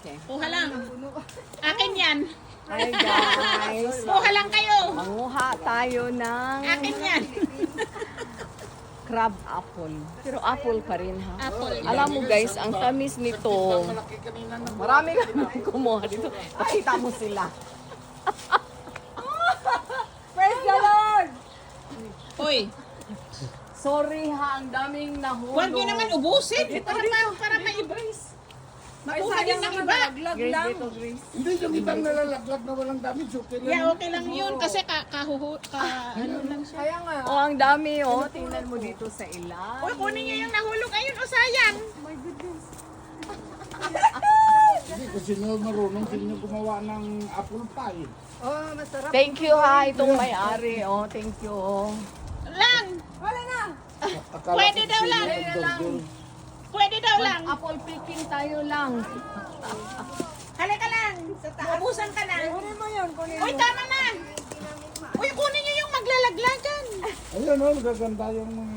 Kuha lang. Akin yan. Hi guys! Kuha lang kayo. Manguha tayo ng Akin yan. crab apple. Pero apple pa rin ha. Apple. Alam mo guys, ang tamis nito. Marami kami kumuha dito. Pakita mo sila. Praise the Lord! Uy, Sorry ha, ang daming nahulog. huwag nyo naman ubusin. Para ma-embrace. Makuha din ng iba. Grace dito, Grace. Hindi yung ibang nalalaglag na walang damage. Okay lang. Yeah, okay lang yun. Kasi ano lang siya. Kaya nga. Oh, ang dami oh. Tingnan mo dito sa ilan. Uy, kunin nyo yung nahulog. Ayun, o sayang. Hindi kasi nyo marunong sino gumawa ng apple pie. Oh, masarap. Thank you ha, itong may-ari. Oh, thank you. Lang. Wala na. Akala Pwede ko daw sino lang. nagdodol. Pwede daw lang. Apple picking tayo lang. Halika lang. Ubusan ka na. Kunin mo yun, kunin Uy, tama na. Uy, kunin nyo yung maglalaglagan. Ayun o, gaganda yung mga